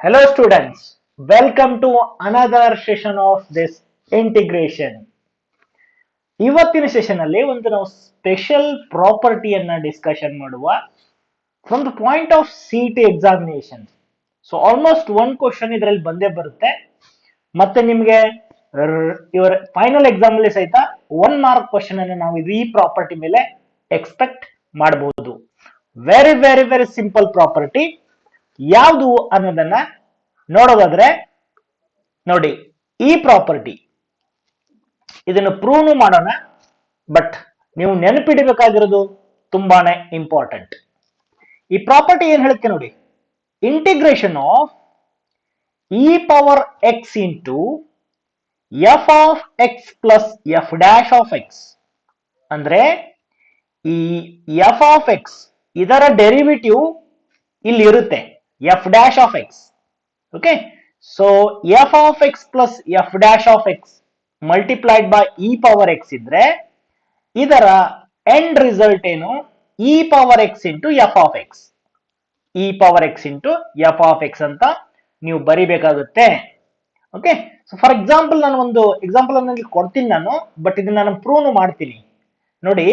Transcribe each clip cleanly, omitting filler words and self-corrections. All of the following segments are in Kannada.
Hello students, welcome to another session of this integration. ಇವತ್ತಿನ ಸೆಷನ್ ಅಲ್ಲಿ ಒಂದು ನಾವು ಸ್ಪೆಷಲ್ ಪ್ರಾಪರ್ಟಿಯನ್ನ ಡಿಸ್ಕಷನ್ ಮಾಡುವ from the point of city examination. So almost one question ಇದರಲ್ಲಿ ಬಂದೇ ಬರುತ್ತೆ. ಮತ್ತೆ ನಿಮಗೆ ಇವರ ಫೈನಲ್ ಎಕ್ಸಾಮ್ ಅಲ್ಲಿ ಸಹಿತ 1 ಮಾರ್ಕ್ ಕ್ವಶನ್ ಅನ್ನು ನಾವು ಈ ಪ್ರಾಪರ್ಟಿ ಮೇಲೆ ಎಕ್ಸ್ಪೆಕ್ಟ್ ಮಾಡಬಹುದು. Very very very simple property ಯಾವುದು ಅನ್ನೋದನ್ನ ನೋಡೋದಾದ್ರೆ ನೋಡಿ, ಈ ಪ್ರಾಪರ್ಟಿ ಇದನ್ನು ಪ್ರೂವ್ ಮಾಡೋಣ. ಬಟ್ ನೀವು ನೆನಪಿಡಬೇಕಾಗಿರೋದು ತುಂಬಾನೇ ಇಂಪಾರ್ಟೆಂಟ್. ಈ ಪ್ರಾಪರ್ಟಿ ಏನ್ ಹೇಳುತ್ತೆ ನೋಡಿ, integration of E power X into F of X plus F dash of X ಅಂದ್ರೆ ಈ ಎಫ್ ಆಫ್ ಎಕ್ಸ್ ಇದರ ಡೆರಿವಿಟಿವ್ ಇಲ್ಲಿ ಇರುತ್ತೆ, F dash of X. Okay, so F of X plus F dash of X multiplied by E power X ಇದ್ರೆ ಇದರ ಎಂಡ್ ರಿಸಲ್ಟ್ ಏನು, E power X into F of X. E power X into F of X ಅಂತ ನೀವು ಬರಿಬೇಕಾಗುತ್ತೆ. ಓಕೆ, ಸೊ ಫಾರ್ ಎಕ್ಸಾಂಪಲ್ ನಾನು ಒಂದು ಎಕ್ಸಾಂಪಲ್ ಅನ್ನ ಕೊಡ್ತೀನಿ ನಾನು, ಬಟ್ ಇದನ್ನ ನಾನು ಪ್ರೂವ್ ಮಾಡ್ತೀನಿ. ನೋಡಿ,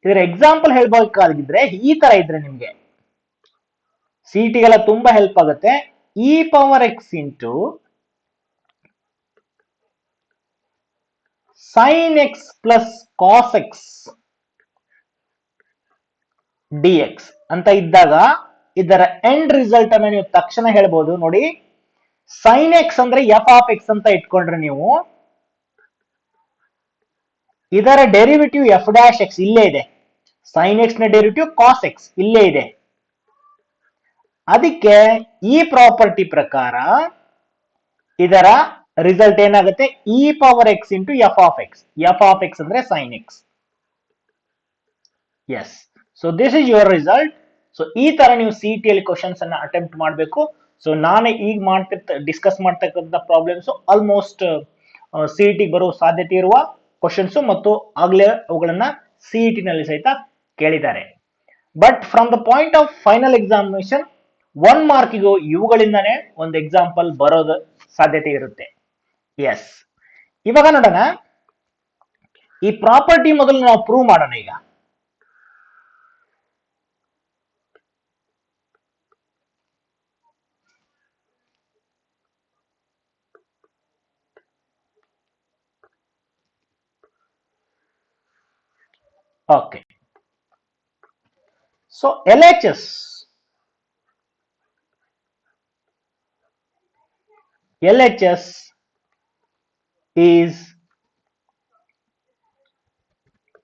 ಇದರ ಎಕ್ಸಾಂಪಲ್ ಹೇಳ್ಬೇಕಾಗಿದ್ರೆ ಈ ತರ ಇದ್ರೆ ನಿಮ್ಗೆ ಸಿಟಿಗೆಲ್ಲ ತುಂಬಾ ಹೆಲ್ಪ್ ಆಗುತ್ತೆ. E power X into sine X plus cos x D x ಅಂತ ಇದ್ದಾಗ ಇದರ ಎಂಡ್ ರಿಸಲ್ಟ್ ಅನ್ನ ನೀವು ತಕ್ಷಣ ಹೇಳ್ಬೋದು. ನೋಡಿ, ಸೈನ್ ಎಕ್ಸ್ ಅಂದ್ರೆ ಎಫ್ ಆಫ್ ಎಕ್ಸ್ ಅಂತ ಇಟ್ಕೊಂಡ್ರೆ ನೀವು ಇದರ ಡೆರಿವಿಟಿವ್ ಎಫ್ ಡ್ಯಾಶ್ ಎಕ್ಸ್ ಇಲ್ಲೇ ಇದೆ, ಸೈನ್ ಎಕ್ಸ್ ನ ಡೆರಿವಿಟಿವ್ ಕಾಸ್ ಎಕ್ಸ್ ಇಲ್ಲೇ ಇದೆ. ಅದಕ್ಕೆ ಈ ಪ್ರಾಪರ್ಟಿ ಪ್ರಕಾರ ಇದರ ರಿಸಲ್ಟ್ ಏನಾಗುತ್ತೆ, E power X into F of X. F of X ಅಂದ್ರೆ sine X. Yes, so this is your result. So ಈ ತರ ನೀವು ಸಿಟಿ ಅಲ್ಲಿ ಕ್ವಶನ್ಸ್ ಅನ್ನ ಅಟೆಂಪ್ಟ್ ಮಾಡಬೇಕು. ಸೊ ನಾನೇ ಈಗ ಡಿಸ್ಕಸ್ ಮಾಡ್ತಕ್ಕಂಥ ಪ್ರಾಬ್ಲಮ್ಸ್ ಆಲ್ಮೋಸ್ಟ್ ಸಿಟಿ ಬರೋ ಸಾಧ್ಯತೆ ಇರುವ ಕ್ವಶನ್ಸ್ ಮತ್ತು ಆಗ್ಲೇ ಅವುಗಳನ್ನ ಸಿಇಟಿ ನಲ್ಲಿ ಸಹಿತ ಕೇಳಿದ್ದಾರೆ. But from the point of final examination 1 ಮಾರ್ಕಿಗೂ ಇವುಗಳಿಂದಾನೇ ಒಂದು ಎಕ್ಸಾಂಪಲ್ ಬರೋದ ಸಾಧ್ಯತೆ ಇರುತ್ತೆ. ಎಸ್, ಇವಾಗ ನೋಡೋಣ, ಈ ಪ್ರಾಪರ್ಟಿ ಮೊದಲು ನಾವು ಪ್ರೂವ್ ಮಾಡೋಣ. ಈಗ okay, so LHS is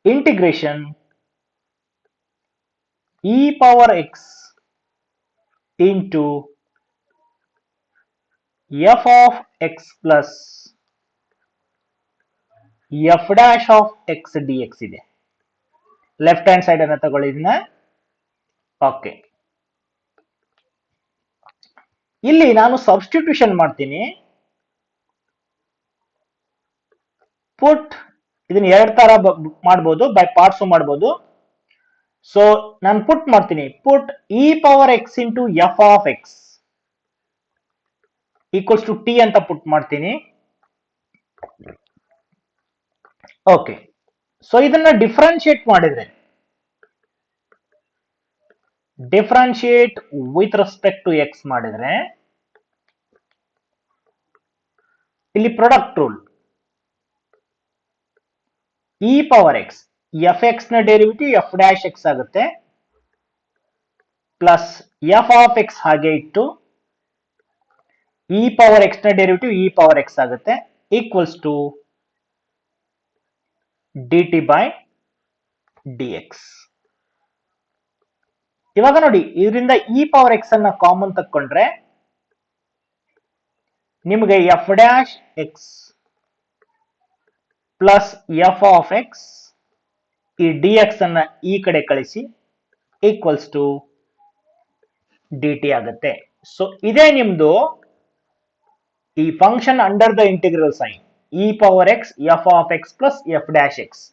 integration e power x into f of x plus f dash of x dx ಇದೆ. ಲೆಫ್ಟ್ ಹ್ಯಾಂಡ್ ಸೈಡ್ ಅನ್ನ ತಗೊಳ್ಳಿ ಇದನ್ನ. ಓಕೆ, ಇಲ್ಲಿ ನಾನು ಸಬ್ಸ್ಟಿಟ್ಯೂಷನ್ ಮಾಡ್ತೀನಿ. ಪುಟ್ ಇದನ್ನ 2 ತರ ಮಾಡ್ಬೋದು, ಬೈ ಪಾರ್ಟ್ಸ್ ಮಾಡ್ಬೋದು. ಸೊ ನಾನು ಪುಟ್ ಮಾಡ್ತೀನಿ, put E power X into F of X equals to T ಅಂತ ಪುಟ್ ಮಾಡ್ತೀನಿ. ಓಕೆ, ಸೊ ಇದನ್ನ ಡಿಫ್ರೆನ್ಶಿಯೇಟ್ ಮಾಡಿದ್ರೆ, differentiate with respect to X ಮಾಡಿದ್ರೆ ಇಲ್ಲಿ product rule, E power X F X ನ ಡೆರಿವಿಟಿವ್ ಎಫ್ ಡ್ಯಾಶ್ ಎಕ್ಸ್ ಆಗುತ್ತೆ, ಪ್ಲಸ್ ಎಫ್ ಆಫ್ ಎಕ್ಸ್ ಹಾಗೆ ಇಟ್ಟು ಇ ಪವರ್ ಎಕ್ಸ್ ನ ಡೆರಿವಿಟಿವ್ ಇ ಪವರ್ ಎಕ್ಸ್ ಆಗುತ್ತೆ, equals to D T by D X. ಇವಾಗ ನೋಡಿ, ಇದರಿಂದ ಇ ಪವರ್ ಎಕ್ಸ್ ಅನ್ನ ಕಾಮನ್ ತಕ್ಕೊಂಡ್ರೆ ನಿಮಗೆ F dash X plus F of X ಈ ಡಿ ಎಕ್ಸ್ ಅನ್ನ ಈ ಕಡೆ ಕಳಿಸಿ ಈಕ್ವಲ್ಸ್ ಟು ಡಿ ಟಿ ಆಗುತ್ತೆ. ಸೊ ಇದೇ ನಿಮ್ದು ಈ function under the integral sign E power X F of X plus F dash X,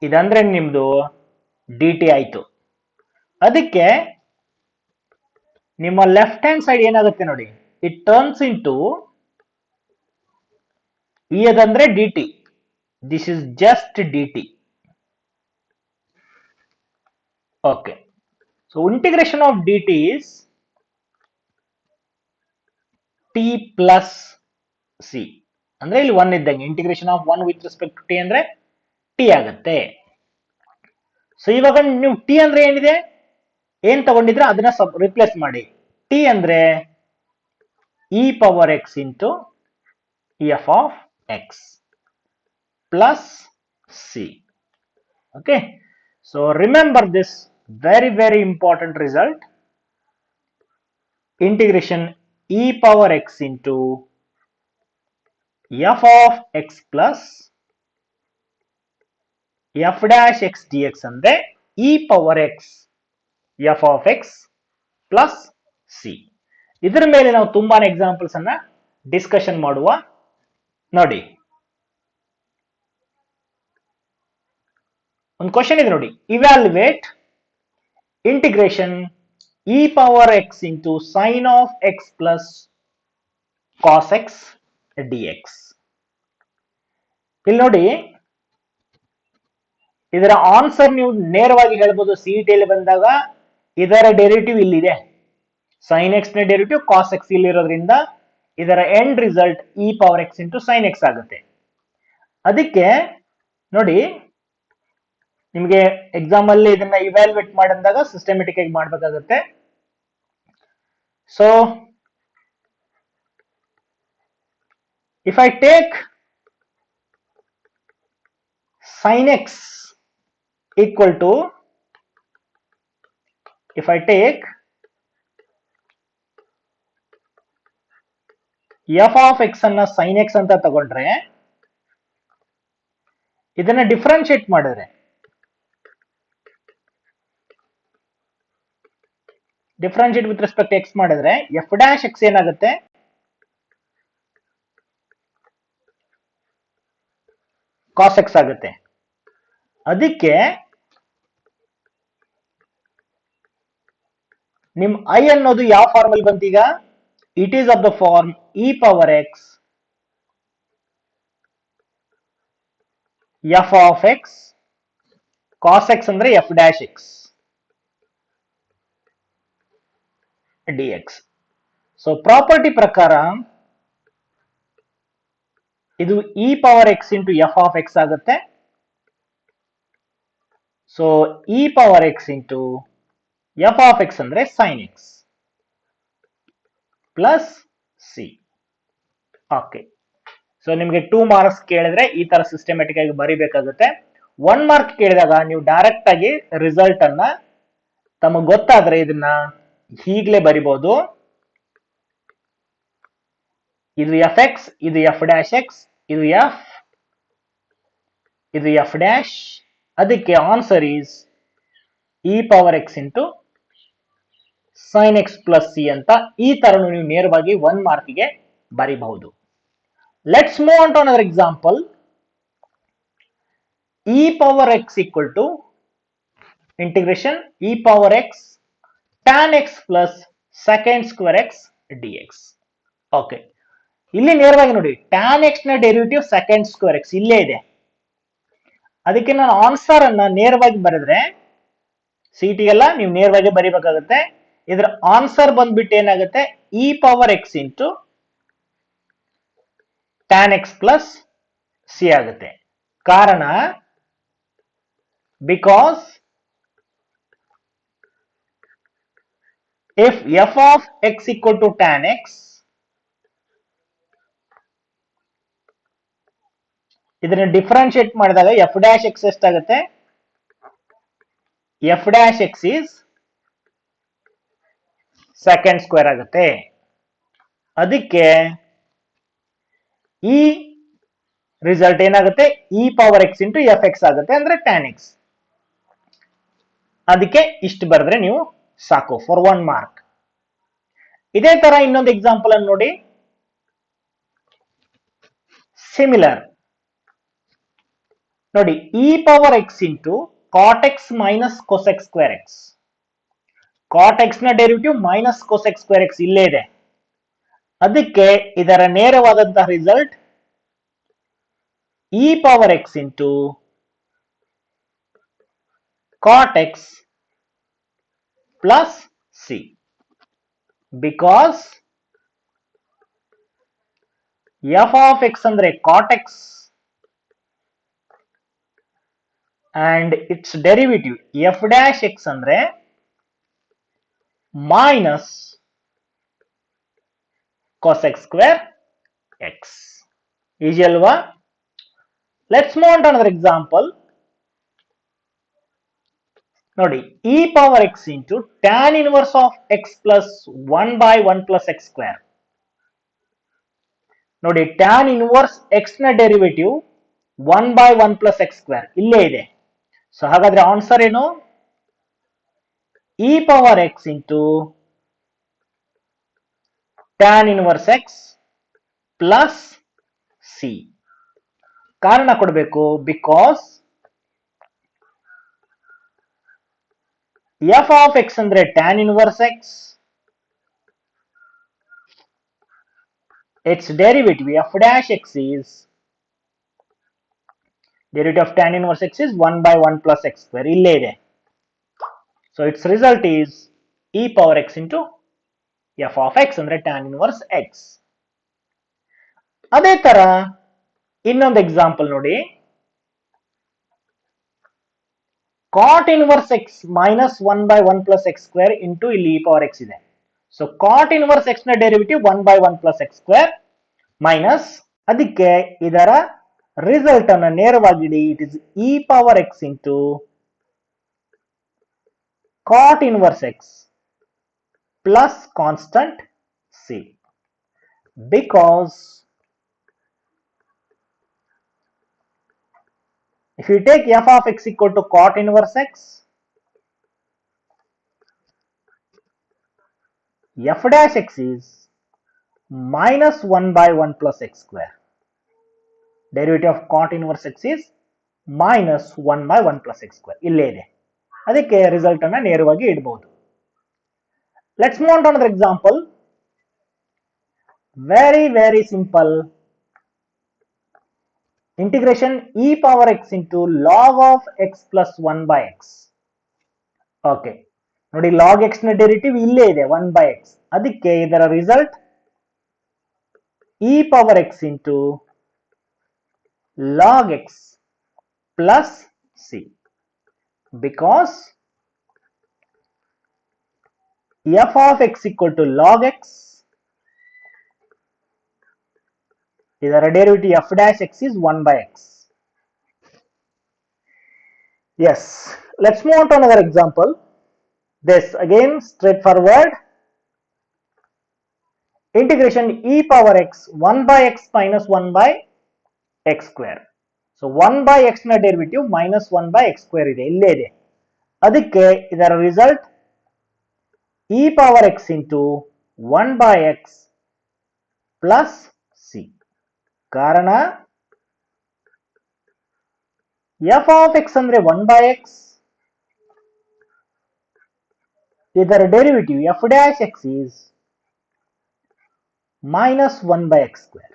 ಇದಂದ್ರೆ ನಿಮ್ದು ಡಿ ಟಿ ಆಯ್ತು. ಅದಕ್ಕೆ ನಿಮ್ಮ ಲೆಫ್ಟ್ ಹ್ಯಾಂಡ್ ಸೈಡ್ ಏನಾಗುತ್ತೆ ನೋಡಿ, ಇಟ್ ಟರ್ನ್ಸ್ ಇಂಟು ಇ ಅದಂದ್ರೆ d t, this is just d t. Okay, so integration of d t is t plus c, ಅಂದ್ರೆ ಇಲ್ಲಿ ಒನ್ ಇದ್ದಂಗೆ, integration of one with respect to t ಅಂದ್ರೆ ಟಿ ಆಗುತ್ತೆ. ಸೊ ಇವಾಗ ನೀವು ಟಿ ಅಂದ್ರೆ ಏನಿದೆ, ಏನ್ ತಗೊಂಡಿದ್ರೆ ಅದನ್ನ ರಿಪ್ಲೇಸ್ ಮಾಡಿ. ಟಿ ಅಂದ್ರೆ e power X into F of X plus C. Okay, so remember this very important result, integration e power x into f of x plus f dash x dx ಅಂದ್ರೆ e power x f of x plus c. ಇದರ ಮೇಲೆ ನಾವು ತುಂಬಾನೇ ಎಕ್ಸಾಂಪಲ್ಸ್ ಅನ್ನ ಡಿಸ್ಕಷನ್ ಮಾಡುವ. ನೋಡಿ, ಒಂದು ಕ್ವಶನ್ ಇದೆ ನೋಡಿ, evaluate integration e power x into sin of x plus cos x dx. ಇಲ್ಲಿ ನೋಡಿ, ಇದರ ಆನ್ಸರ್ ನೀವು ನೇರವಾಗಿ ಹೇಳ್ಬೋದು. ಸಿಇಟಿಯಲ್ಲಿ ಬಂದಾಗ ಇದರ ಡೆರಿವೇಟಿವ್ ಇಲ್ಲಿದೆ, ಸೈನ್ ಎಕ್ಸ್ ನ ಡೆರಿವೇಟಿವ್ ಕಾಸ್ ಎಕ್ಸ್ ಇಲ್ಲಿ ಇರೋದ್ರಿಂದ ಇದರ end result E power X into sine X ಆಗುತ್ತೆ. ಅದಕ್ಕೆ ನೋಡಿ, ನಿಮಗೆ ಎಕ್ಸಾಮ್ ಅಲ್ಲಿ ಇದನ್ನ ಇವ್ಯಾಲ್ಯುವೇಟ್ ಮಾಡಿದಾಗ ಸಿಸ್ಟಮೆಟಿಕ್ ಆಗಿ ಮಾಡ್ಬೇಕಾಗುತ್ತೆ. So if I take sin x equal to, if I take f of x ಅನ್ನ sin x ಅಂತ ತಗೊಂಡ್ರೆ, ಇದನ್ನ ಡಿಫರೆನ್ಶಿಯೇಟ್ ಮಾಡಿದ್ರೆ, ಡಿಫರೆನ್ಶಿಯೇಟ್ ವಿತ್ ರೆಸ್ಪೆಕ್ಟ್ x ಮಾಡಿದ್ರೆ f ಡ್ಯಾಶ್ x ಏನಾಗುತ್ತೆ, cos x ಆಗುತ್ತೆ. ಅದಕ್ಕೆ ನಿಮ್ ಐ ಅನ್ನೋದು ಯಾವ ಫಾರ್ಮ್ ಅಲ್ಲಿ ಬಂತೀಗ, it is of the form E power X F of X cos X ಅಂದ್ರೆ F dash X D X. So property ಪ್ರಕಾರ ಇದು E power X into F of X ಆಗುತ್ತೆ. So E power X into F of X ಅಂದ್ರೆ sine X plus C. Okay, so ನಿಮ್ಗೆ 2 ಮಾರ್ಕ್ಸ್ ಕೇಳಿದ್ರೆ ಈ ತರ ಸಿಸ್ಟಮೆಟಿಕ್ ಆಗಿ ಬರಿಬೇಕಾಗುತ್ತೆ. 1 ಮಾರ್ಕ್ ಕೇಳಿದಾಗ ನೀವು ಡೈರೆಕ್ಟ್ ಆಗಿ ರಿಸಲ್ಟ್ ಅನ್ನ ತಮಗೆ ಗೊತ್ತಾದ್ರೆ ಇದನ್ನ ಹೀಗ್ಲೇ ಬರಿಬಹುದು. ಇದು ಎಫ್ ಎಕ್ಸ್, ಇದು ಎಫ್ ಡ್ಯಾಶ್ ಎಕ್ಸ್, ಇದು ಎಫ್, ಇದು ಎಫ್ ಡ್ಯಾಶ್. ಅದಕ್ಕೆ answer is E power X into sine X plus C ಅಂತ ಈ ತರನು ನೀವು ನೇರವಾಗಿ 1 ಮಾರ್ಕ್ಗೆ ಬರಿಬಹುದು. Let's move on to another example. E power X equal to integration E power X tan X plus second square X D X. Okay, ಇಲ್ಲಿ ನೇರವಾಗಿ ನೋಡಿ, ಟ್ಯಾನ್ ಎಕ್ಸ್ ನ ಡೆರಿವೇಟಿವ್ ಸೆಕೆಂಡ್ ಸ್ಕ್ವೇರ್ ಎಕ್ಸ್ ಇಲ್ಲೇ ಇದೆ. ಅದಕ್ಕೆ ನಾನು ಆನ್ಸರ್ ಅನ್ನ ನೇರವಾಗಿ ಬರೆದ್ರೆ, ಸಿಟಿ ಎಲ್ಲ ನೀವು ನೇರವಾಗಿ ಬರಿಬೇಕಾಗುತ್ತೆ. ಇದರ ಆನ್ಸರ್ ಬಂದ್ಬಿಟ್ಟು ಏನಾಗುತ್ತೆ, E power X into tan X plus c ಆಗುತ್ತೆ. ಕಾರಣ because if f of x equal to tan x, ಇದನ್ನ ಡಿಫರೆನ್ಶಿಯೇಟ್ ಮಾಡಿದಾಗ ಎಫ್ ಡ್ಯಾಶ್ ಎಕ್ಸ್ ಎಷ್ಟಾಗುತ್ತೆ, f dash x is second square ಆಗುತ್ತೆ. ಅದಕ್ಕೆ ಈ ರಿಸಲ್ಟ್ ಏನಾಗುತ್ತೆ, E power X into f x ಆಗುತ್ತೆ, ಅಂದ್ರೆ ಟ್ಯಾನ್ ಎಕ್ಸ್. ಅದಕ್ಕೆ ಇಷ್ಟು ಬರೆದ್ರೆ ನೀವು ಸಾಕು ಫಾರ್ 1 ಮಾರ್ಕ್. ಇದೇ ತರ ಇನ್ನೊಂದು ಎಕ್ಸಾಂಪಲ್ ಅನ್ನು ನೋಡಿ, ಸಿಮಿಲರ್ ನೋಡಿ, E power X into cot X minus cosec square X. Cot X ನ derivative minus cosec square X ಇಲ್ಲೇ ಇದೆ. ಅದಕ್ಕೆ ಇದರ ನೇರವಾದಂತಹ result E power X into cot X plus C, because F of X ಅಂದ್ರೆ cot X and its derivative f dash x ಅಂದ್ರೆ minus cosec square x. Easy alva? Let's move on to another example. Nodi, e power x into tan inverse of x plus 1 by 1 plus x square. Nodi, tan inverse x na derivative 1 by 1 plus x square ille ide. So hagadre answer eno e power x into tan inverse x plus c. ಕಾರಣ ಕೊಡಬೇಕು, ಬಿಕಾಸ್ ಎಫ್ ಆಫ್ ಎಕ್ಸ್ ಅಂದ್ರೆ tan inverse X, it's derivative f dash x is derivative of tan inverse X is 1 by 1 plus x square ಇಲ್ಲೇ ಇದೆ. So it's result is E power X into F of X ಅಂದ್ರೆ ಟ್ಯಾನ್ ಇನ್ವರ್ಸ್ ಎಕ್ಸ್. ಅದೇ ತರ ಇನ್ನೊಂದು ಎಕ್ಸಾಂಪಲ್ ನೋಡಿ, cot inverse x minus 1 by 1 plus x square into ಇಲ್ಲಿ e power x ಇದೆ. ಸೊ cot inverse x ನ derivative 1 by 1 plus x square minus ಅದಕ್ಕೆ ಇದರ ರಿಸಲ್ಟ್ ಅನ್ನು ನೇರವಾಗಿ it is e power x into cot inverse x plus constant c, because if you take f of x equal to cot inverse x, f dash x is minus 1 by 1 plus x square. Derivative of cot inverse x is minus 1 by 1 plus x square ಇಲ್ಲೇ ಇದೆ. ಅದಕ್ಕೆ ರಿಸಲ್ಟ್ ಅನ್ನ ನೇರವಾಗಿ ಇಡಬಹುದು. Let's move on to another example. Very simple. Integration e power x into log of x plus 1 by x. Okay ನೋಡಿ, log x ನ ಡೆರಿವಿಟಿವ್ ಇಲ್ಲೇ ಇದೆ 1 by x. ಅದಕ್ಕೆ ಇದರ result e power x into log x plus c, because f of x equal to log x, ಇದರ derivative f dash x is 1 by x. Yes, let's move on to another example. This again straightforward. Integration e power x 1 by x minus 1 by x square. So 1 by x ನ derivative minus 1 by x square ಇದೆ, ಇಲ್ಲೇ ಇದೆ. ಅದಕ್ಕೆ ಇದರ result e power x into 1 by x plus c. ಕಾರಣ f of x ಅಂದ್ರೆ 1 by x, ಇದರ derivative f dash x is minus 1 by x square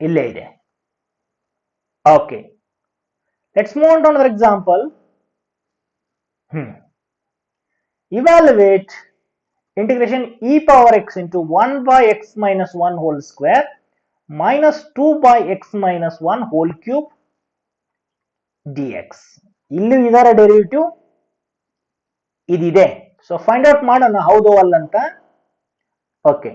ಇಲ್ಲೇ ಇದೆ. Okay, let's move on to another example. Evaluate integration e power x into 1 by x minus 1 whole square minus 2 by x minus 1 whole cube dx. ಇಲ್ಲಿ ಇದರ ಡೆರಿವಿಟಿವ್ ಇದಿದೆ. ಸೊ ಫೈಂಡ್ ಔಟ್ ಮಾಡೋಣ ಹೌದು ಅಲ್ಲ ಅಂತ. ಓಕೆ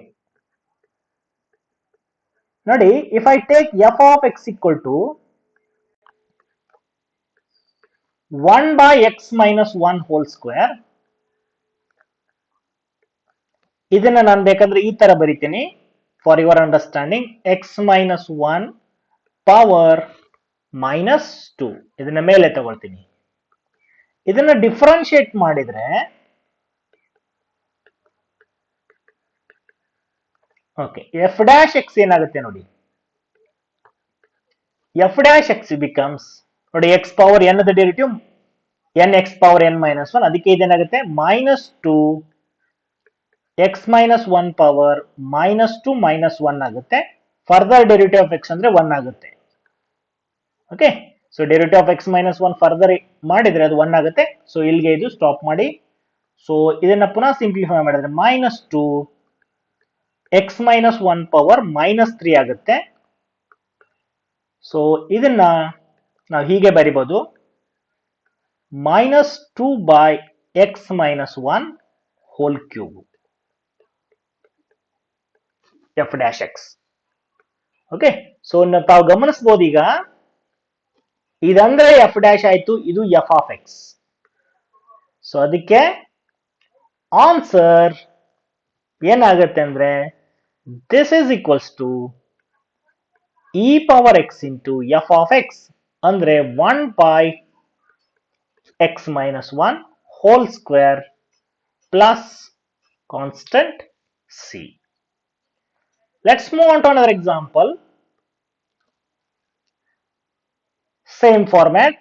ನೋಡಿ, if I take f of x equal to 1 by x minus 1 whole square, ಇದನ್ನ ನಾನು ಬೇಕಂದ್ರೆ ಈ ತರ ಬರಿತೀನಿ for your understanding. x minus 1 power minus 2 ಇದನ್ನ ಮೇಲೆ ತಗೊಳ್ತೀನಿ. ಇದನ್ನ ಡಿಫರೆನ್ಶಿಯೇಟ್ ಮಾಡಿದ್ರೆ ಓಕೆ ಎಫ್ ಡ್ಯಾಶ್ ಎಕ್ಸ್ ಏನಾಗುತ್ತೆ ನೋಡಿ, ಎಫ್ ಡ್ಯಾಶ್ ಎಕ್ಸ್ ಬಿಕಮ್ಸ್ ನೋಡಿ x power n the derivative N X power N minus one, ಅದಕ್ಕೆ ಇದೇನಾಗುತ್ತೆ -2 x minus 1 ಪವರ್ -2 -1 ಆಗುತ್ತೆ. ಫರ್ದರ್ ಡೆರಿವೇಟಿವ್ ಆಫ್ ಎಕ್ಸ್ ಅಂದ್ರೆ 1 ಆಗುತ್ತೆ. Okay, so derivative of X minus 1 further ಮಾಡಿದ್ರೆ ಅದು 1 ಆಗುತ್ತೆ. ಸೊ ಇಲ್ಲಿಗೆ ಇದು ಸ್ಟಾಪ್ ಮಾಡಿ. ಸೊ ಇದನ್ನ ಪುನಃ ಸಿಂಪ್ಲಿಫೈ ಮಾಡಿದ್ರೆ -2 x minus 1 ಪವರ್ -3 ಆಗುತ್ತೆ. ಸೊ ಇದನ್ನ ನಾವು ಹೀಗೆ ಬರಿಬಹುದು, -2 by x minus 1 whole cube f dash x. Okay, so ತಾವು ಗಮನಿಸಬಹುದು ಈಗ ಇದಂದ್ರೆ ಎಫ್ ಡ್ಯಾಶ್ ಆಯ್ತು, ಇದು ಎಫ್ ಆಫ್ ಎಕ್ಸ್. ಸೊ ಅದಕ್ಕೆ ಆನ್ಸರ್ ಏನಾಗುತ್ತೆ ಅಂದ್ರೆ this is equals to e power X into F of X ಅಂದ್ರೆ 1 by x minus 1 whole square plus constant c. Let's move on to another example. Same format.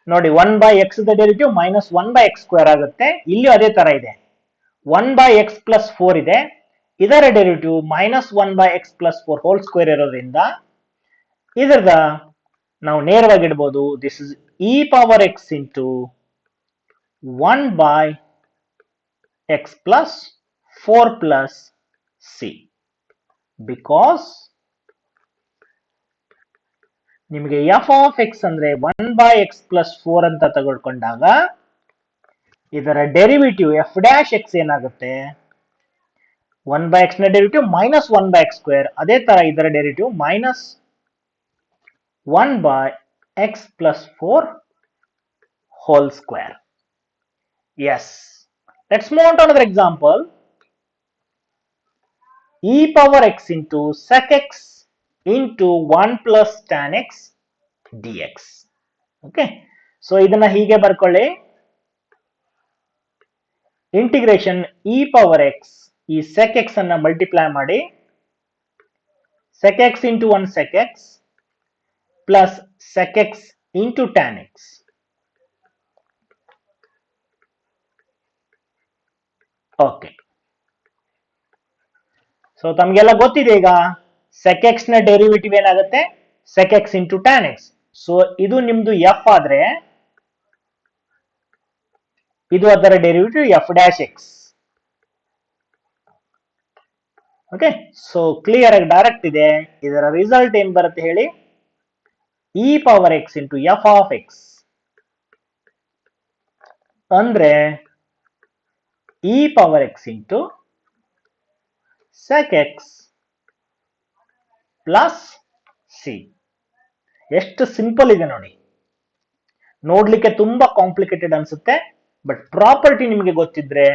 ನೋಡಿ 1 by x the derivative -1 by x square ಆಗುತ್ತೆ. ಇಲ್ಲಿ ಅದೇ ತರ ಇದೆ, 1 by x plus 4 ಇದೆ, ಇದರ derivative -1 by x plus 4 whole square ಇರೋದ್ರಿಂದ ಇದರದ ನಾವು ನೇರವಾಗಿ ಇಡಬಹುದು, this is E power X into 1 by x plus 4 plus c. Because ನಿಮಗೆ ಎಫ್ ಆಫ್ ಎಕ್ಸ್ ಅಂದ್ರೆ 1 by x plus 4 ಅಂತ ತಗೊಳ್ಕೊಂಡಾಗ ಇದರ ಡೆರಿವೇಟಿವ್ ಎಫ್ ಡ್ಯಾಶ್ ಎಕ್ಸ್ ಏನಾಗುತ್ತೆ, 1 by x ನ ಡೆರಿವೇಟಿವ್ -1 by x ಸ್ಕ್ವೇರ್, ಅದೇ ತರ ಇದರ derivative -1 by x plus 4 whole square. Yes, let's move on to another example. E power x into sec x into 1 plus tan x dx. Okay, so ಇದನ್ನ ಹೀಗೆ ಬರ್ಕೊಳ್ಳಿ, ಇಂಟಿಗ್ರೇಷನ್ ಇ ಪವರ್ ಎಕ್ಸ್ ಈ sec x ಅನ್ನ ಮಲ್ಟಿಪ್ಲೈ ಮಾಡಿ sec x into 1 sec x plus sec x into tan x. Okay, so ತಮಗೆಲ್ಲ ಗೊತ್ತಿದೆ ಈಗ sec x ನ ಡೆರಿವೇಟಿವ್ ಏನಾಗುತ್ತೆ sec x into tan x. ಸೊ ಇದು ನಿಮ್ದು ಎಫ್ ಆದ್ರೆ ಇದು ಅದರ derivative f dash x. Okay, so clear ಆಗಿ ಡೈರೆಕ್ಟ್ ಇದೆ. ಇದರ ರಿಸಲ್ಟ್ ಏನ್ ಬರುತ್ತೆ ಹೇಳಿ, e power X into F of X ಅಂದ್ರೆ e power X into sec x plus c. ಎಷ್ಟು ಸಿಂಪಲ್ ಇದೆ ನೋಡಿ, ನೋಡ್ಲಿಕ್ಕೆ ತುಂಬಾ ಕಾಂಪ್ಲಿಕೇಟೆಡ್ ಅನ್ಸುತ್ತೆ, ಬಟ್ ಪ್ರಾಪರ್ಟಿ ನಿಮಗೆ ಗೊತ್ತಿದ್ರೆ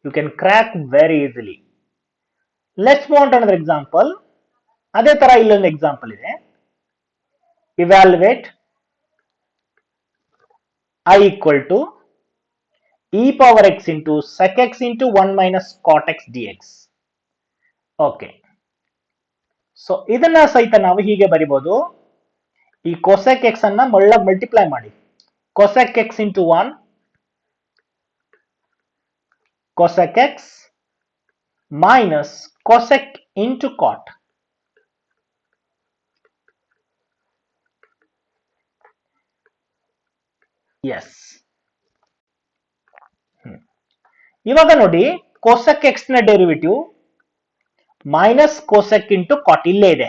you can crack very easily. Let's move on to another example. ಅದೇ ತರ ಇಲ್ಲೊಂದು ಎಕ್ಸಾಂಪಲ್ ಇದೆ, evaluate I equal to e power x into sec x into 1 minus cot x dx. Okay, so ಇದನ್ನ ಸಹಿತ ನಾವು ಹೀಗೆ ಬರಿಬಹುದು, ಈ ಕೊಸೆಕ್ ಎಕ್ಸ್ ಅನ್ನ ಮಲ್ಟಿಪ್ಲೈ ಮಾಡಿ, cosec x into 1 cosec x minus cosec into cot. Yes, ಇವಾಗ ನೋಡಿ ಕೊಸೆಕ್ ಎಕ್ಸ್ ನ derivative minus cosec into cot ಇಲ್ಲೇ ಇದೆ.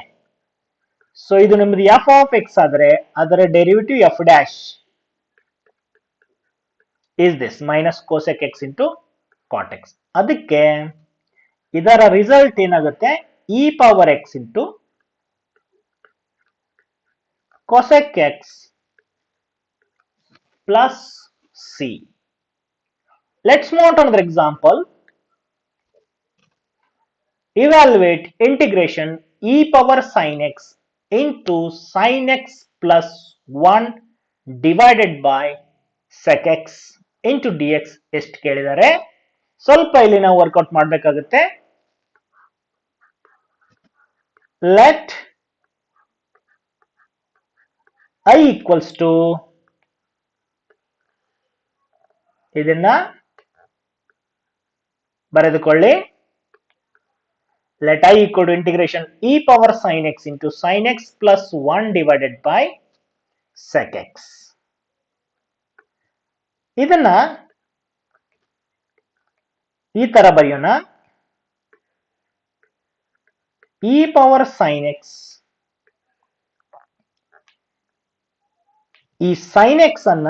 ಸೊ ಇದು ನಿಮ್ದು ಎಫ್ ಆಫ್ ಎಕ್ಸ್ ಆದ್ರೆ ಅದರ derivative f dash is this minus cosec x into cot x. ಅದಕ್ಕೆ ಇದರ ರಿಸಲ್ಟ್ ಏನಾಗುತ್ತೆ, E power X into cosec x plus c. Let's move on to another example. Evaluate integration e power sin x into sin x plus 1 divided by sec x into dx. ಎಷ್ಟು ಕೇಳಿದರೆ ಸ್ವಲ್ಪ ಇಲ್ಲಿ ನಾವು ವರ್ಕೌಟ್ ಮಾಡಬೇಕಾಗುತ್ತೆ. Let I equals to ಇದನ್ನ ಬರೆದುಕೊಳ್ಳಿ. let I equal to integration e power sin x into sin x plus 1 divided by sec x. ಇದನ್ನ ಈ ತರ ಬರೆಯೋಣ. e power sin x, ಈ sin x ಅನ್ನ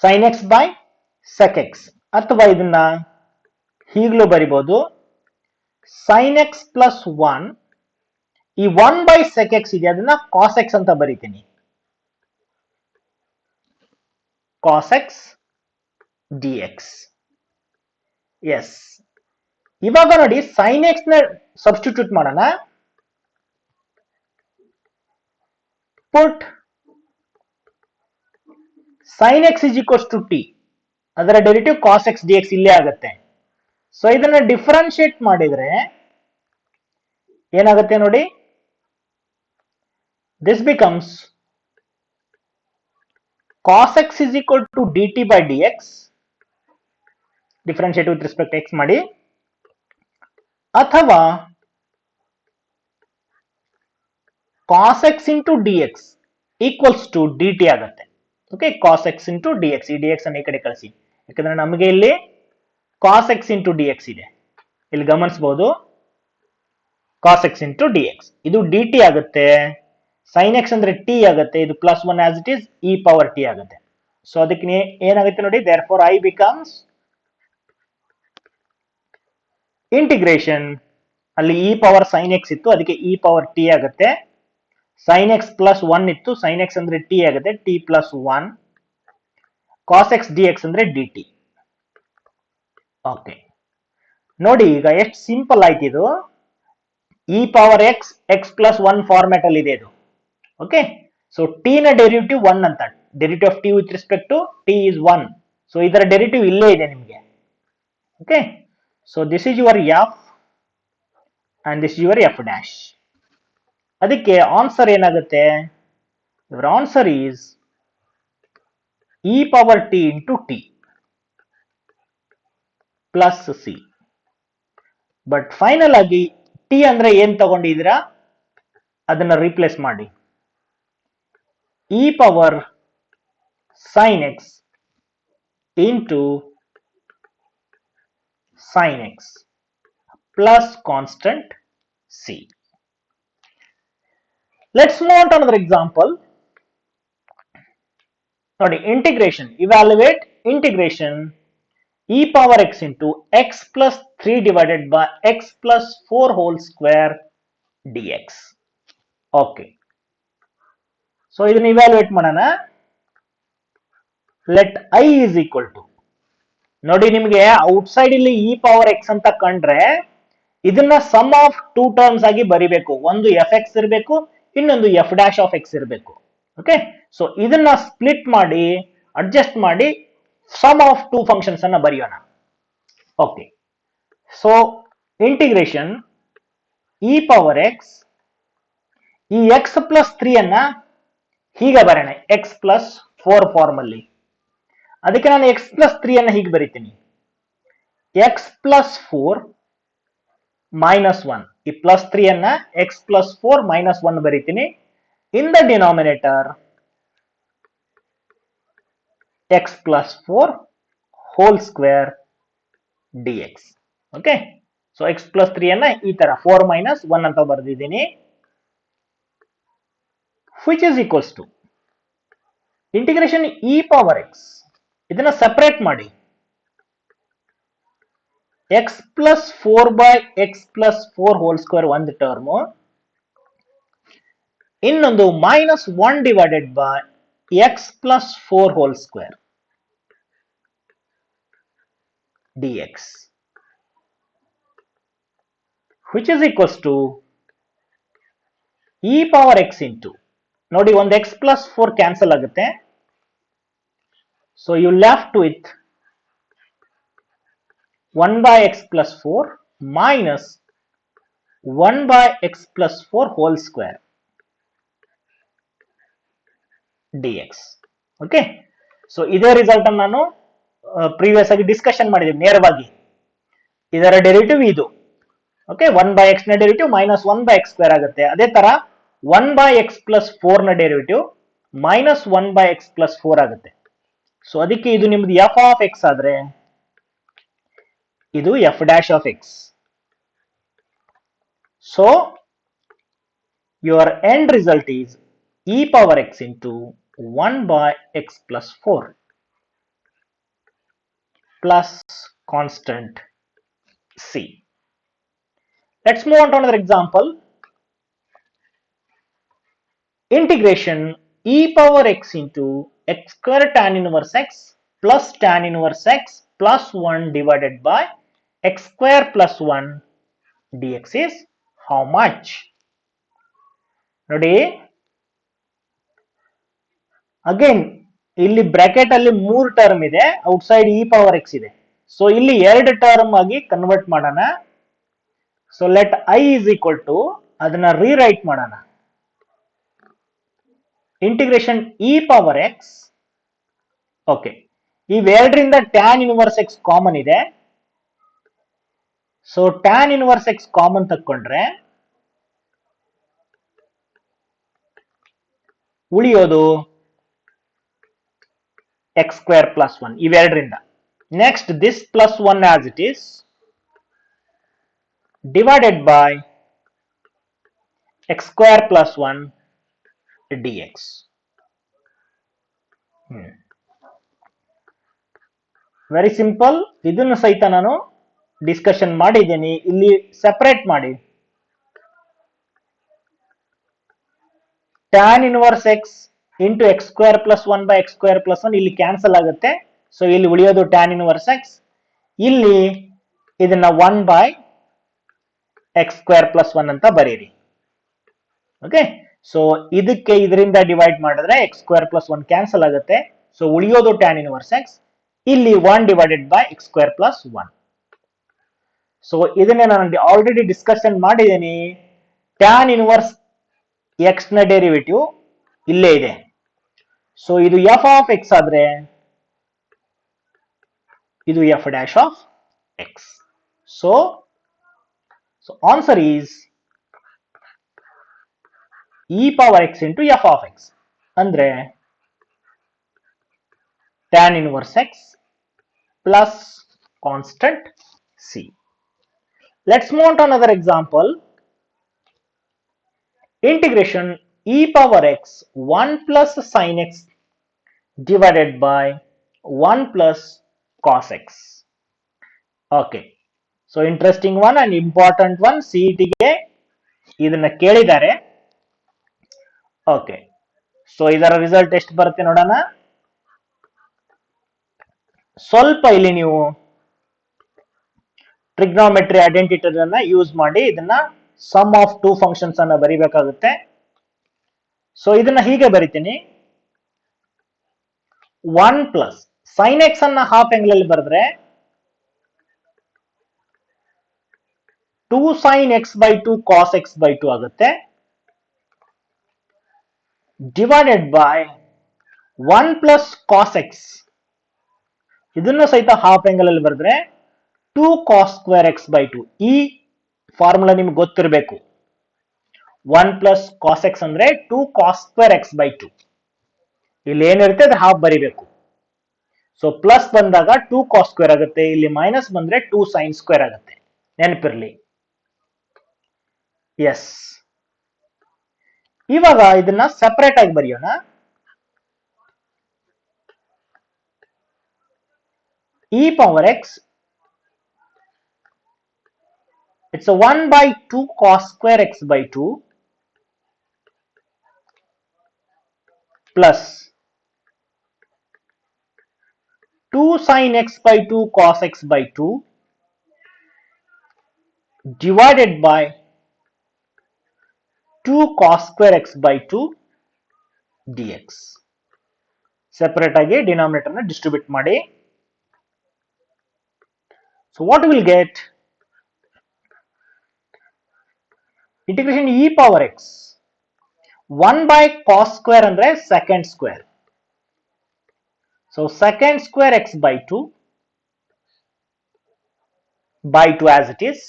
sin x by sec x, ಅಥವಾ ಇದನ್ನ ಹೀಗಲೂ ಬರಿಬಹುದು. sin x plus 1, ಈ 1 by sec x ಇದೆ ಅದನ್ನ cos x ಅಂತ ಬರೀತೀನಿ. cos x dx. ಎಸ್, ಇವಾಗ ನೋಡಿ sin x ನ ಸಬ್ಸ್ಟಿಟ್ಯೂಟ್ ಮಾಡೋಣ. put sin x is equals to t, ಅದರ ಡೆರಿಟಿವ್ cos x dx ಇಲ್ಲೇ ಆಗುತ್ತೆ. ಸೊ ಇದನ್ನ ಡಿಫರೆನ್ಶಿಯೇಟ್ ಮಾಡಿದ್ರೆ ಏನಾಗುತ್ತೆ ನೋಡಿ, this becomes cos x is equal to dt by dx, differentiate with respect x ಮಾಡಿ, ಅಥವಾ cos x into dx equals to dt ಆಗುತ್ತೆ. Okay, cos x into dx, ಈ dx ಅನ್ನು ಈ ಕಡೆ ಕಳಿಸಿ, ಯಾಕಂದ್ರೆ ನಮಗೆ ಇಲ್ಲಿ cos x into dx ಇದೆ, ಇಲ್ಲಿ ಗಮನಿಸಬಹುದು cos x into dx, ಇದು dt ಆಗುತ್ತೆ. sin x ಅಂದ್ರೆ t ಆಗುತ್ತೆ, ಇದು plus 1 as it is e power t ಆಗುತ್ತೆ. ಸೊ ಅದಕ್ಕೆ ಏನಾಗುತ್ತೆ ನೋಡಿ, therefore I becomes ಇಂಟಿಗ್ರೇಷನ್, ಅಲ್ಲಿ e ಪವರ್ sin x ಇತ್ತು ಅದಕ್ಕೆ e ಪವರ್ t ಆಗುತ್ತೆ, sin x ಪ್ಲಸ್ 1 ಇತ್ತು, sin x ಅಂದ್ರೆ t ಆಗುತ್ತೆ, t plus 1, cos x dx ಅಂದ್ರೆ dt. ಓಕೆ, ನೋಡಿ ಈಗ ಎಷ್ಟು ಸಿಂಪಲ್ ಆಯ್ತು ಇದು. e power x x plus 1 format ಅಲ್ಲಿ ಇದೆ ಇದು. ಓಕೆ, ಸೊ t ನ ಡೆರಿವೇಟಿವ್ 1 ಅಂತ, derivative of t with respect to t is 1. So ಇದರ ಡೆರಿವೇಟಿವ್ ಇಲ್ಲೇ ಇದೆ ನಿಮಗೆ. Okay, so this is your f and this is your f dash. ಅದಕ್ಕೆ ಆನ್ಸರ್ ಏನಾಗುತ್ತೆ, your answer is e power t into t plus c. But final ಆಗಿ t ಅಂದ್ರೆ ಏನ್ ತಗೊಂಡಿದ್ದೀರಾ ಅದನ್ನ ರಿಪ್ಲೇಸ್ ಮಾಡಿ, e power sin x into sin x plus constant c. Let's move on to another example. ನೋಡಿ, integration, evaluate integration e power x into x plus 3 divided by x plus 4 whole square dx. Okay, so ಇದನ್ನ ಇವ್ಯಾಲ್ಯೂಯೇಟ್ ಮಾಡೋಣ. Let I is equal to, ನೋಡಿ ನಿಮಗೆ ಔಟ್ಸೈಡ್ ಇಲ್ಲಿ e ಪವರ್ x ಅಂತ ಕಂಡ್ರೆ ಇದನ್ನ ಸಮ್ ಆಫ್ ಟೂ ಟರ್ಮ್ಸ್ ಆಗಿ ಬರಿಬೇಕು, ಒಂದು ಎಫ್ ಎಕ್ಸ್ ಇರಬೇಕು, ಇನ್ನೊಂದು ಎಫ್ ಡ್ಯಾಶ್ ಆಫ್ ಎಕ್ಸ್ ಇರಬೇಕು. ಓಕೆ, ಸೊ ಇದನ್ನ ಸ್ಪ್ಲಿಟ್ ಮಾಡಿ ಅಡ್ಜಸ್ಟ್ ಮಾಡಿ ಸಮ್ ಆಫ್ ಟೂ ಫಂಕ್ಷನ್ಸ್ ಅನ್ನ ಬರೆಯೋಣ. Okay, so integration e power x, ಈ x ಪ್ಲಸ್ 3 ಅನ್ನ ಹೀಗೆ ಬರೋಣ, x ಪ್ಲಸ್ 4 ಫಾರ್ಮ್ ಅಲ್ಲಿ. ಅದಕ್ಕೆ ನಾನು x ಪ್ಲಸ್ 3 ಅನ್ನ ಹೀಗೆ ಬರೀತೀನಿ, x ಪ್ಲಸ್ 4 ಮೈನಸ್ 1, ಈ ಪ್ಲಸ್ 3 ಅನ್ನ x ಪ್ಲಸ್ 4 ಮೈನಸ್ 1 ಬರೀತೀನಿ. In the denominator x plus 4 whole square dx. Okay, so x plus 3 ಅನ್ನ ಈ ತರ 4 ಮೈನಸ್ 1 ಅಂತ ಬರೆದಿದ್ದೀನಿ, which is equals to integration e power x, ಇದನ್ನ ಸೆಪರೇಟ್ ಮಾಡಿ, x plus 4 by x plus 4 whole square ಒಂದು ಟರ್ಮು, ಇನ್ನೊಂದು minus 1 divided by x plus 4 whole square dx, which is equals to e power x into, ನೋಡಿ ಒಂದು x ಪ್ಲಸ್ 4 ಕ್ಯಾನ್ಸಲ್ ಆಗುತ್ತೆ, so you left with 1 by x plus 4 minus 1 by x plus 4 whole square. dx. Okay, so ಇದೇ ರಿಸಲ್ಟ್ ಅನ್ನು ನಾನು ಪ್ರೀವಿಯಸ್ ಆಗಿ ಡಿಸ್ಕಷನ್ ಮಾಡಿದ್ದೀನಿ ನೇರವಾಗಿ. ಇದರ ಡೆರಿವೇಟಿವ್ ಇದು. ಓಕೆ, 1/x ನ ಡೆರಿವೇಟಿವ್ ಮೈನಸ್ 1/x² ಆಗುತ್ತೆ. ಅದೇ ತರ 1/x+4 ನ ಡೆರಿವೇಟಿವ್ ಮೈನಸ್ 1/x+4 ಆಗುತ್ತೆ. ಸೊ ಅದಕ್ಕೆ ಇದು ನಿಮ್ದು f ಆಫ್ x ಆದ್ರೆ ಇದು f dash of x. So your end result is e power x into 1/x+4 plus constant c. Let's move on to another example. Integration e power x into x square tan inverse x plus tan inverse x plus 1 divided by x square plus 1 dx is how much? ನೋಡಿ, ಅಗೇನ್ ಇಲ್ಲಿ ಬ್ರಾಕೆಟ್ ಅಲ್ಲಿ 3 ಟರ್ಮ್ ಇದೆ, ಔಟ್ಸೈಡ್ ಇ ಪವರ್ ಎಕ್ಸ್ ಇದೆ. ಸೊ ಇಲ್ಲಿ 2 ಟರ್ಮ್ ಆಗಿ ಕನ್ವರ್ಟ್ ಮಾಡೋಣ. So let I is equal to, ಅದನ್ನ ರೀರೈಟ್ ಮಾಡೋಣ, integration E power x. Okay, ಇವೆರಡರಿಂದ ಟ್ಯಾನ್ ಇನ್ವರ್ಸ್ ಎಕ್ಸ್ ಕಾಮನ್ ಇದೆ. So tan inverse x common ತಕ್ಕೊಂಡ್ರೆ ಉಳಿಯೋದು x square plus 1 ಇವೆರಡರಿಂದ. Next this plus 1 as it is divided by x square plus 1 dx. Very simple. ಇದನ್ನು ಸಹಿತ ನಾನು ಡಿಸ್ಕಷನ್ ಮಾಡಿದ್ದೀನಿ. ಇಲ್ಲಿ ಸೆಪರೇಟ್ ಮಾಡಿ, tan inverse X into X square plus 1/x² ಇಲ್ಲಿ ಕ್ಯಾನ್ಸಲ್ ಆಗುತ್ತೆ. ಸೊ ಇಲ್ಲಿ ಉಳಿಯೋದು ಟ್ಯಾನ್ ಇನ್ವರ್ಸ್ ಎಕ್ಸ್. ಇಲ್ಲಿ ಇದನ್ನ 1/x² ಅಂತ ಬರೀರಿ. ಓಕೆ, ಸೊ ಇದಕ್ಕೆ ಇದರಿಂದ ಡಿವೈಡ್ ಮಾಡಿದ್ರೆ x² + 1 ಕ್ಯಾನ್ಸಲ್ ಆಗುತ್ತೆ. ಸೊ ಉಳಿಯೋದು ಟ್ಯಾನ್ ಇನ್ವರ್ಸ್ ಎಕ್ಸ್. ಇಲ್ಲಿ 1 ಡಿವೈಡೆಡ್ ಬೈ x² + 1. ಸೊ ಇದನ್ನೇ ನಾನು ಆಲ್ರೆಡಿ ಡಿಸ್ಕಷನ್ ಮಾಡಿದ್ದೀನಿ. ಟ್ಯಾನ್ ಇನ್ವರ್ಸ್ ಎಕ್ಸ್ ನ ಡೆರಿವೇಟಿವ್ ಇಲ್ಲೇ ಇದೆ. ಸೊ ಇದು f ಆಫ್ ಎಕ್ಸ್ ಆದ್ರೆ ಇದು f dash of x. So answer is e power X into f of X ಅಂದ್ರೆ tan inverse x plus constant c. Let's move on to another example. Integration e power x 1 plus sin x divided by 1 plus cos x. Okay, so interesting one and important one. CET ಗೆ ಇದನ್ನ ಕೇಳಿದ್ದಾರೆ. ಓಕೆ, ಸೊ ಇದರ ರಿಸಲ್ಟ್ ಎಷ್ಟು ಬರುತ್ತೆ ನೋಡೋಣ. ಸ್ವಲ್ಪ ಇಲ್ಲಿ ನೀವು ಟ್ರಿಗ್ನೋಮೆಟ್ರಿ ಐಡೆಂಟಿಟಿ ಅನ್ನ ಯೂಸ್ ಮಾಡಿ ಇದನ್ನ ಸಮ್ ಆಫ್ 2 ಫಂಕ್ಷನ್ಸ್ ಅನ್ನ ಬರಿಬೇಕಾಗುತ್ತೆ. ಸೊ ಇದನ್ನ ಹೀಗೆ ಬರಿತೀನಿ, 1 ಪ್ಲಸ್ ಸೈನ್ ಎಕ್ಸ್ ಅನ್ನ ಹಾಫ್ ಆಂಗಲ್ ಅಲ್ಲಿ ಬರೆದ್ರೆ 2 sin x/2 cos x/2 ಆಗುತ್ತೆ. Divided by 1 plus cos x, ಇದನ್ನು ಸಹಿತ ಹಾಫ್ ಆಂಗಲ್ ಅಲ್ಲಿ ಬರೆದ್ರೆ 2 cos² x/2. ಈ ಫಾರ್ಮುಲಾ ನಿಮ್ಗೆ ಗೊತ್ತಿರಬೇಕು. 1 ಪ್ಲಸ್ ಕಾಸ್ ಎಕ್ಸ್ ಅಂದ್ರೆ 2 cos² x/2. ಇಲ್ಲಿ ಏನಿರುತ್ತೆ ಅದು ಹಾಫ್ ಬರಿಬೇಕು. ಸೊ ಪ್ಲಸ್ ಬಂದಾಗ 2 cos² ಆಗುತ್ತೆ, ಇಲ್ಲಿ ಮೈನಸ್ ಬಂದ್ರೆ 2 sin² ಆಗುತ್ತೆ. ನೆನಪಿರ್ಲಿ. ಎಸ್, ಇವಾಗ ಇದನ್ನ ಸೆಪರೇಟ್ ಆಗಿ ಬರೆಯೋಣ. e power X, it's a 1/2 cos² x/2 plus 2 sin x/2 cos x/2 divided by 2 cos² x/2 dx. Separate ಆಗಿ ಡಿನಾಮಿನೇಟರ್ ನ ಡಿಸ್ಟ್ರಿಬ್ಯೂಟ್ ಮಾಡಿ. So what will get? integration e power x 1 by cos square ಅಂದ್ರೆ secant square. So secant square x by 2 as it is,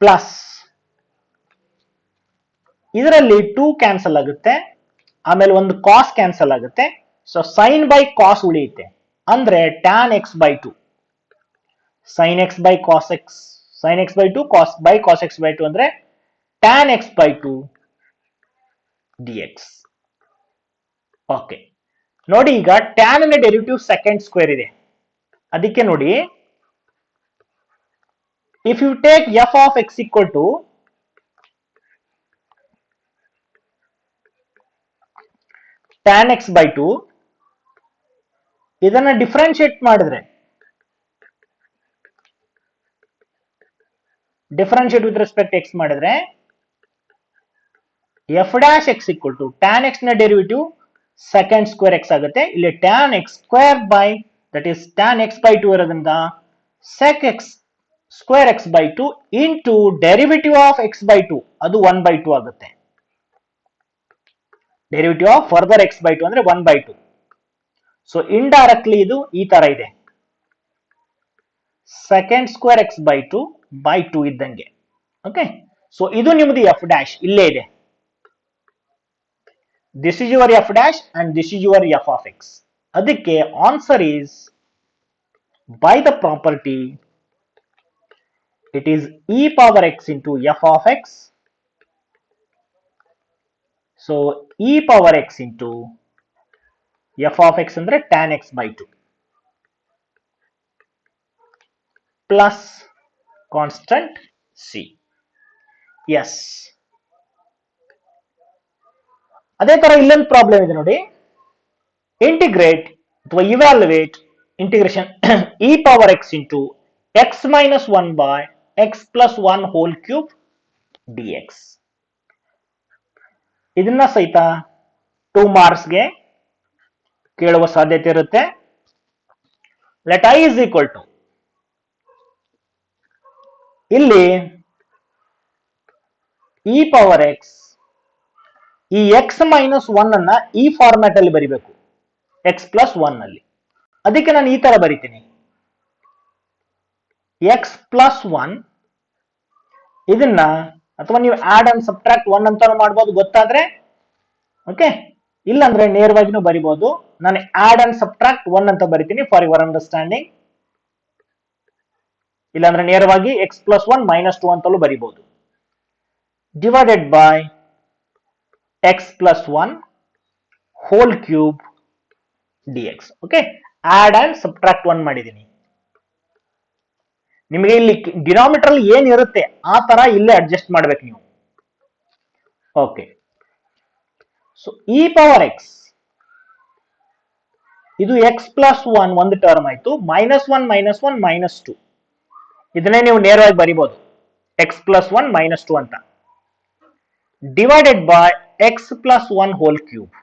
plus ಇದರಲ್ಲಿ 2 ಕ್ಯಾನ್ಸಲ್ ಆಗುತ್ತೆ, ಆಮೇಲೆ ಒಂದು cos ಕ್ಯಾನ್ಸಲ್ ಆಗುತ್ತೆ. ಸೊ sin by cos ಉಳಿಯುತ್ತೆ, ಅಂದ್ರೆ tan x by 2, sin x by cos x, sin x by 2 cos by cos x by 2 ಅಂದ್ರೆ tan x by 2 dx. Okay, ನೋಡಿ ಈಗ tan ನ ಡೆರಿವೇಟಿವ್ ಸೆಕೆಂಡ್ ಸ್ಕ್ವೇರ್ ಇದೆ, ಅದಕ್ಕೆ ನೋಡಿ if you take f of x equal to tan x by 2, ಇದನ್ನ ಡಿಫರೆನ್ಶಿಯೇಟ್ ಮಾಡಿದ್ರೆ, ಡಿಫರೆನ್ಶಿಯೇಟ್ ವಿತ್ ರೆಸ್ಪೆಕ್ಟ್ x ಮಾಡಿದ್ರೆ f dash x equal to tan x ನ ಡೆರಿವೇಟಿವ್ ಸೆಕೆಂಡ್ ಸ್ಕ್ವೇರ್ x ಆಗುತ್ತೆ. ಇಲ್ಲಿ tan x square by that is tan x by 2 ಇರೋದ್ರಿಂದ sec x square x by 2 into derivative of x by 2, ಅದು 1 by 2 ಆಗುತ್ತೆ. Derivative of further x by 2 ಅಂದ್ರೆ 1 by 2. ಸೊ ಇಂಡೈರೆಕ್ಟ್ಲಿ ಇದು ಈ ತರ ಇದೆ, second square x by 2 by 2 ಇದ್ದಂಗೆ. ಓಕೆ, ಸೊ ಇದು ನಿಮ್ಮದು f dash ಇಲ್ಲೇ ಇದೆ. This is your f dash and this is your f of x. ಅದಕ್ಕೆ answer is by the property it is e power x into f of x. So e power x into f of x ಅಂದ್ರೆ tan x by 2 plus constant c. Yes. ಅದೇ ತರ ಇಲ್ಲೊಂದು ಪ್ರಾಬ್ಲಮ್ ಇದೆ ನೋಡಿ, ಇಂಟಿಗ್ರೇಟ್ ಅಥವಾ evaluate integration e power x into x minus 1 by x plus 1 whole cube dx. ಇದನ್ನ ಸಹಿತ 2 ಮಾರ್ಕ್ಸ್ಗೆ ಕೇಳುವ ಸಾಧ್ಯತೆ ಇರುತ್ತೆ. Let i is equal to, ಇಲ್ಲಿ e power x, ಈ x ಮೈನಸ್ 1 ಅನ್ನ ಈ ಫಾರ್ಮ್ಯಾಟ್ ಅಲ್ಲಿ ಬರಿಬೇಕು x ಪ್ಲಸ್ 1 ಅಲ್ಲಿ. ಅದಕ್ಕೆ ನಾನು ಈ ತರ ಬರಿತೀನಿ, x ಪ್ಲಸ್ 1 ಇದನ್ನ, ಅಥವಾ ನೀವು ಆಡ್ ಅಂಡ್ ಸಬ್ಟ್ರಾಕ್ಟ್ 1 ಅಂತ ಮಾಡಬಹುದು ಗೊತ್ತಾದ್ರೆ. ಓಕೆ, ಇಲ್ಲಾಂದ್ರೆ ನೇರವಾಗಿನೂ ಬರಿಬಹುದು. ನಾನು ಆಡ್ ಅಂಡ್ ಸಬ್ಟ್ರಾಕ್ಟ್ 1 ಅಂತ ಬರಿತೀನಿ ಫಾರ್ ಯುವರ್ ಅಂಡರ್ಸ್ಟ್ಯಾಂಡಿಂಗ್. ಇಲ್ಲಾಂದ್ರೆ ನೇರವಾಗಿ x ಪ್ಲಸ್ 1 ಮೈನಸ್ 2 ಅಂತಲೂ ಬರಿಬಹುದು. Divided by x plus 1 whole cube dx. Okay, add and subtract 1 ಮಾಡಿದೀನಿ. ನಿಮಗೆ ಇಲ್ಲಿ ಡಿನಾಮಿನೇಟರ್ ಅಲ್ಲಿ ಏನ್ ಇರುತ್ತೆ ಆ ತರ ಇಲ್ಲೇ ಅಡ್ಜಸ್ಟ್ ಮಾಡ್ಬೇಕು ನೀವು. Okay, so e power x, ಇದು x ಪ್ಲಸ್ 1 ಒಂದು ಟರ್ಮ್ ಆಯ್ತು, ಮೈನಸ್ 1 ಮೈನಸ್ 1 ಮೈನಸ್ 2, ಇದನ್ನೇ ನೀವು ನೇರವಾಗಿ ಬರಿಬಹುದು x ಪ್ಲಸ್ 1 ಮೈನಸ್ 2 ಅಂತ. Divided by x plus 1 whole cube.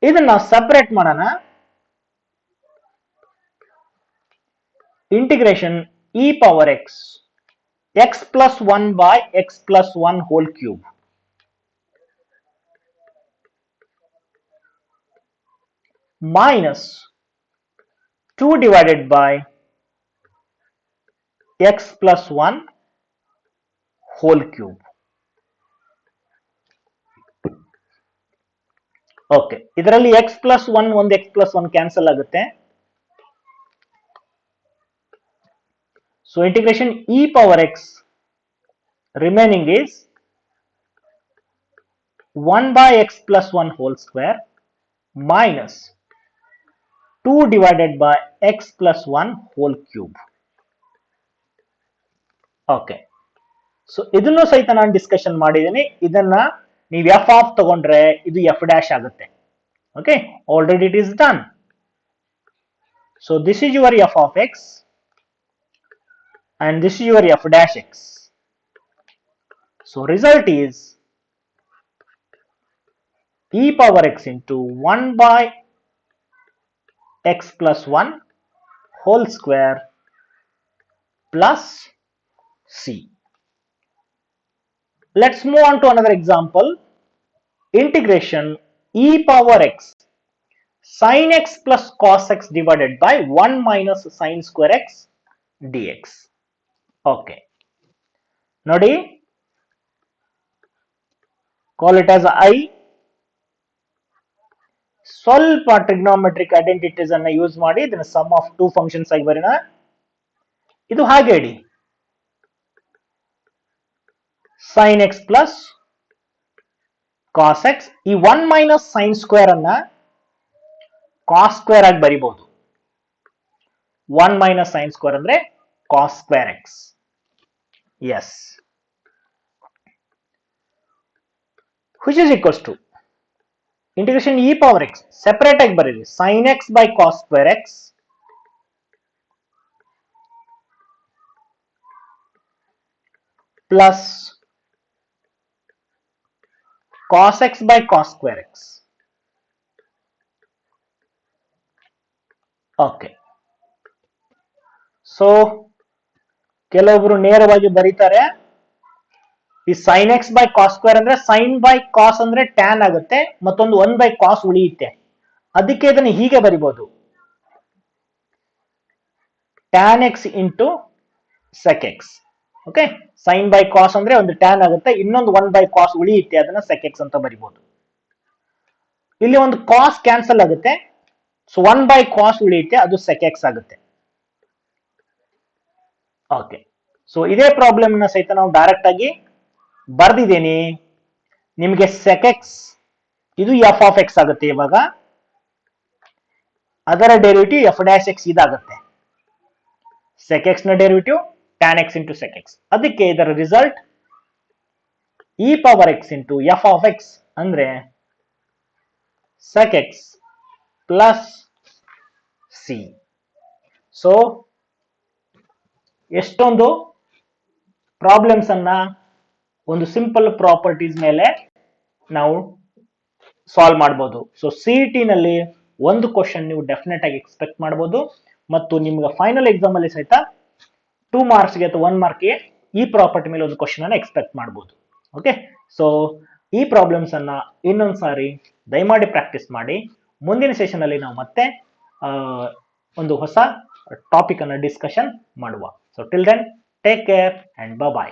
ಇದನ್ನ ಸಪರೇಟ್ ಮಾಡೋಣ, integration e power x, x plus 1 by x plus 1 whole cube minus 2 divided by x plus 1 whole cube. Okay, ಇದರಲ್ಲಿ x ಪ್ಲಸ್ 1 ಒಂದು x ಪ್ಲಸ್ 1 ಕ್ಯಾನ್ಸಲ್ ಆಗುತ್ತೆ. So integration e power x remaining is 1 by x plus 1 whole square minus 2 divided by x plus 1 whole cube. Okay, so ಇದನ್ನು ಸಹಿತ ನಾನು ಡಿಸ್ಕಷನ್ ಮಾಡಿದ್ದೀನಿ. ಇದನ್ನ ನೀವು ಎಫ್ ಆಫ್ ತಗೊಂಡ್ರೆ ಇದು ಎಫ್ ಡ್ಯಾಶ್ ಆಗುತ್ತೆ. Okay, already it is done. So this is your F of X and this is your f dash x. So result is e power x into 1 by x plus 1 whole square plus c. Let's move on to another example. Integration e power x sin x plus cos x divided by 1 minus sin square x dx. Okay. Nodi, call it as I. ಸ್ವಲ್ಪ ಟ್ರಿಗ್ನೋಮೆಟ್ರಿಕ್ ಐಡೆಂಟಿಟೀಸ್ ಅನ್ನ ಯೂಸ್ ಮಾಡಿ ಇದನ್ನ ಸಮ್ ಆಫ್ ಟೂ ಫಂಕ್ಷನ್ಸ್ ಆಗಿ ಬರೋಣ. ಇದು ಹಾಗೆ ಇಡಿ, sin x plus cos x, ಈ 1 ಮೈನಸ್ sin ಸ್ಕ್ವೇರ್ ಅನ್ನ cos ಸ್ಕ್ವೇರ್ ಆಗಿ ಬರಿಬಹುದು. 1 ಮೈನಸ್ sin ಸ್ಕ್ವೇರ್ ಅಂದ್ರೆ cos square x. Yes, which is equals to integration e power x separate ಆಗಿ ಬರೀರಿ, sin x by cos square x plus cos x by cos square x. Okay, so ಕೆಲವೊಬ್ರು ನೇರವಾಗಿ ಬರೀತಾರೆ, ಈ sin x by cos square ಅಂದ್ರೆ sin by cos ಅಂದ್ರೆ tan ಆಗುತ್ತೆ, ಮತ್ತೊಂದು 1 by cos ಉಳಿಯುತ್ತೆ, ಅದಕ್ಕೆ ಇದನ್ನು ಹೀಗೆ ಬರಿಬಹುದು, tan x into sec x. Okay, sin by cos ಅಂದ್ರೆ ಒಂದು tan ಆಗುತ್ತೆ, ಇನ್ನೊಂದು 1 by cos ಉಳಿಯುತ್ತೆ, ಅದನ್ನ sec x ಅಂತ ಬರಿಬಹುದು. ಇಲ್ಲಿ ಒಂದು cos ಕ್ಯಾನ್ಸಲ್ ಆಗುತ್ತೆ, ಸೊ 1 by cos ಉಳಿಯುತ್ತೆ, ಅದು sec x ಆಗುತ್ತೆ. ಓಕೆ, ಸೊ ಇದೇ ಪ್ರಾಬ್ಲಮ್ ನ ಸಹಿತ ನಾವು ಡೈರೆಕ್ಟ್ ಆಗಿ ಬರ್ದಿದ್ದೀನಿ. ನಿಮಗೆ sec x ಇದು f of x ಆಗುತ್ತೆ, ಇವಾಗ ಅದರ ಡೆರಿವೇಟಿವ್ f dash x ಇದಾಗುತ್ತೆ, sec x ನ derivative tan x into sec x. ಅದಕ್ಕೆ ಇದರ result e power x into f of x ಅಂದ್ರೆ sec x plus c. So ಎಷ್ಟೊಂದು ಪ್ರಾಬ್ಲಮ್ಸ್ ಅನ್ನ ಒಂದು ಸಿಂಪಲ್ ಪ್ರಾಪರ್ಟೀಸ್ ಮೇಲೆ ನಾವು ಸಾಲ್ವ್ ಮಾಡಬಹುದು. ಸೊ ಸಿಇಟಿ ನಲ್ಲಿ ಒಂದು ಕ್ವಶನ್ ನೀವು ಡೆಫಿನೆಟ್ ಆಗಿ ಎಕ್ಸ್ಪೆಕ್ಟ್ ಮಾಡಬಹುದು, ಮತ್ತು ನಿಮ್ಗೆ ಫೈನಲ್ ಎಕ್ಸಾಮ್ ಅಲ್ಲಿ ಸಹಿತ 2 ಮಾರ್ಕ್ಸ್ಗೆ ಅಥವಾ 1 ಮಾರ್ಕ್ಗೆ ಈ ಪ್ರಾಪರ್ಟಿ ಮೇಲೆ ಒಂದು ಕ್ವಶನ್ ಅನ್ನ ಎಕ್ಸ್ಪೆಕ್ಟ್ ಮಾಡಬಹುದು. ಓಕೆ, ಸೊ ಈ ಪ್ರಾಬ್ಲಮ್ಸ್ ಅನ್ನ ಇನ್ನೊಂದ್ಸಾರಿ ದಯಮಾಡಿ ಪ್ರಾಕ್ಟೀಸ್ ಮಾಡಿ. ಮುಂದಿನ ಸೆಷನ್ ಅಲ್ಲಿ ನಾವು ಮತ್ತೆ ಒಂದು ಹೊಸ ಟಾಪಿಕ್ ಅನ್ನ ಡಿಸ್ಕಷನ್ ಮಾಡುವ. So till then take care and by.